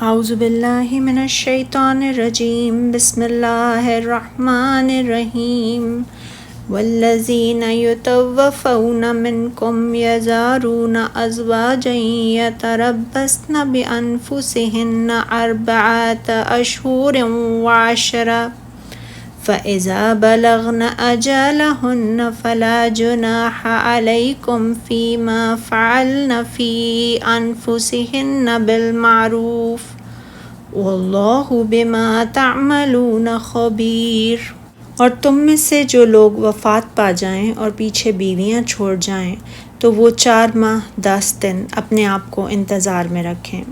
اعوذ باللہ من الشیطان الرجیم بسم اللہ الرحمن الرحیم والذین یتوفون منکم یذرون ازواجا یتربصن بانفسہن اربعۃ اشہر وعشرا فَإِذَا بَلَغْنَ أَجَلَهُنَّ فَلَا جُنَاحَ عَلَيْكُمْ فِي مَا فَعَلْنَ فِي أَنفُسِهِنَّ بِالْمَعْرُوفِ وَاللَّهُ بِمَا تَعْمَلُونَ خَبِيرٌ۔ اور تم میں سے جو لوگ وفات پا جائیں اور پیچھے بیویاں چھوڑ جائیں تو وہ 4 ماہ 10 دن اپنے آپ کو انتظار میں رکھیں،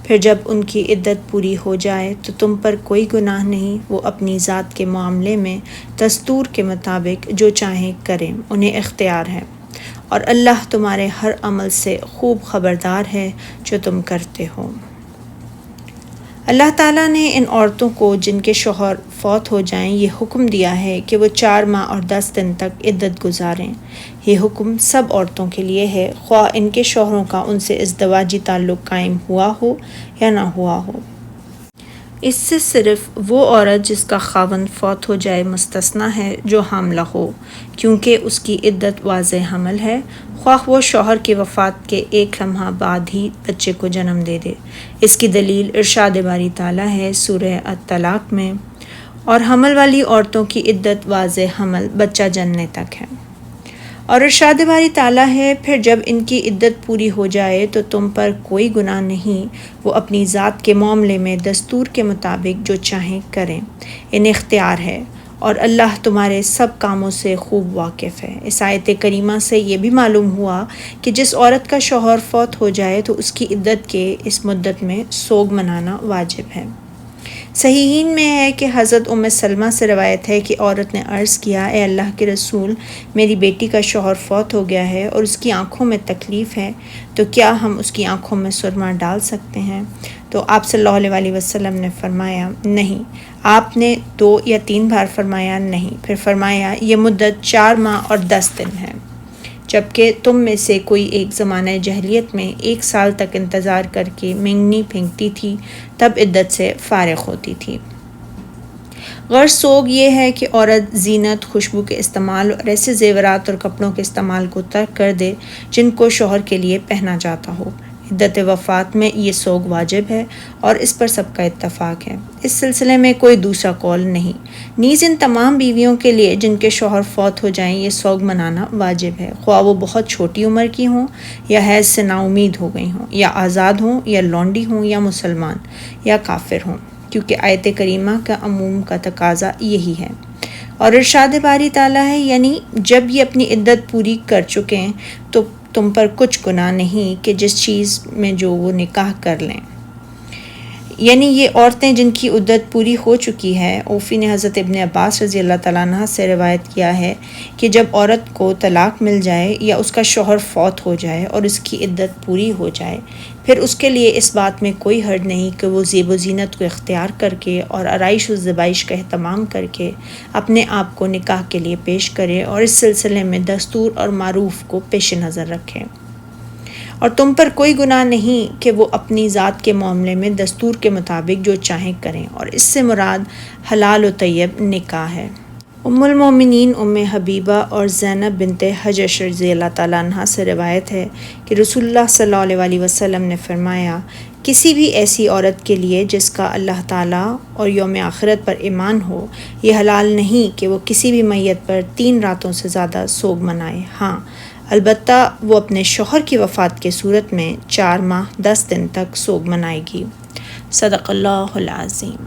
پھر جب ان کی عدت پوری ہو جائے تو تم پر کوئی گناہ نہیں، وہ اپنی ذات کے معاملے میں دستور کے مطابق جو چاہیں کریں، انہیں اختیار ہے، اور اللہ تمہارے ہر عمل سے خوب خبردار ہے جو تم کرتے ہو۔ اللہ تعالیٰ نے ان عورتوں کو جن کے شوہر فوت ہو جائیں یہ حکم دیا ہے کہ وہ 4 ماہ اور 10 دن تک عدت گزاریں۔ یہ حکم سب عورتوں کے لیے ہے، خواہ ان کے شوہروں کا ان سے ازدواجی تعلق قائم ہوا ہو یا نہ ہوا ہو۔ اس سے صرف وہ عورت جس کا خاوند فوت ہو جائے مستثنیٰ ہے جو حاملہ ہو، کیونکہ اس کی عدت واضح حمل ہے، خواہ وہ شوہر کی وفات کے 1 لمحہ بعد ہی بچے کو جنم دے دے۔ اس کی دلیل ارشاد باری تعالیٰ ہے سورہ الطلاق میں، اور حمل والی عورتوں کی عدت واضح حمل بچہ جننے تک ہے۔ اور ارشاد باری تعالیٰ ہے پھر جب ان کی عدت پوری ہو جائے تو تم پر کوئی گناہ نہیں، وہ اپنی ذات کے معاملے میں دستور کے مطابق جو چاہیں کریں، انہیں اختیار ہے، اور اللہ تمہارے سب کاموں سے خوب واقف ہے۔ اس آیت کریمہ سے یہ بھی معلوم ہوا کہ جس عورت کا شوہر فوت ہو جائے تو اس کی عدت کے اس مدت میں سوگ منانا واجب ہے۔ صحیحین میں ہے کہ حضرت ام سلمہ سے روایت ہے کہ عورت نے عرض کیا، اے اللہ کے رسول، میری بیٹی کا شوہر فوت ہو گیا ہے اور اس کی آنکھوں میں تکلیف ہے، تو کیا ہم اس کی آنکھوں میں سرما ڈال سکتے ہیں؟ تو آپ صلی اللہ علیہ وسلم نے فرمایا نہیں۔ آپ نے 2 یا 3 بار فرمایا نہیں، پھر فرمایا یہ مدت 4 ماہ اور 10 دن ہے، جبکہ تم میں سے کوئی ایک زمانہ جاہلیت میں 1 سال تک انتظار کر کے مینگنی پھینکتی تھی، تب عدت سے فارغ ہوتی تھی۔ غرض سوگ یہ ہے کہ عورت زینت، خوشبو کے استعمال اور ایسے زیورات اور کپڑوں کے استعمال کو ترک کر دے جن کو شوہر کے لیے پہنا جاتا ہو۔ عدت وفات میں یہ سوگ واجب ہے اور اس پر سب کا اتفاق ہے، اس سلسلے میں کوئی دوسرا قول نہیں۔ نیز ان تمام بیویوں کے لیے جن کے شوہر فوت ہو جائیں یہ سوگ منانا واجب ہے، خواہ وہ بہت چھوٹی عمر کی ہوں یا حیض سے نا امید ہو گئی ہوں، یا آزاد ہوں یا لونڈی ہوں، یا مسلمان یا کافر ہوں، کیونکہ آیت کریمہ کا عموم کا تقاضا یہی ہے۔ اور ارشاد باری تعالیٰ ہے یعنی جب یہ اپنی عدت پوری کر چکیں تو تم پر کچھ گناہ نہیں کہ جس چیز میں جو وہ نکاح کر لیں، یعنی یہ عورتیں جن کی عدت پوری ہو چکی ہے۔ اوفی نے حضرت ابن عباس رضی اللہ تعالیٰ عنہ سے روایت کیا ہے کہ جب عورت کو طلاق مل جائے یا اس کا شوہر فوت ہو جائے اور اس کی عدت پوری ہو جائے، پھر اس کے لیے اس بات میں کوئی حرج نہیں کہ وہ زیب و زینت کو اختیار کر کے اور آرائش و زیبائش کا اہتمام کر کے اپنے آپ کو نکاح کے لیے پیش کرے، اور اس سلسلے میں دستور اور معروف کو پیش نظر رکھے۔ اور تم پر کوئی گناہ نہیں کہ وہ اپنی ذات کے معاملے میں دستور کے مطابق جو چاہیں کریں، اور اس سے مراد حلال و طیب نکاح ہے۔ ام المومنین ام حبیبہ اور زینب بنت حجش رضی اللہ تعالیٰ عنہ سے روایت ہے کہ رسول اللہ صلی اللہ علیہ وسلم نے فرمایا، کسی بھی ایسی عورت کے لیے جس کا اللہ تعالیٰ اور یوم آخرت پر ایمان ہو، یہ حلال نہیں کہ وہ کسی بھی میت پر 3 راتوں سے زیادہ سوگ منائے، ہاں البتہ وہ اپنے شوہر کی وفات کے صورت میں 4 ماہ 10 دن تک سوگ منائے گی۔ صدق اللہ العظیم۔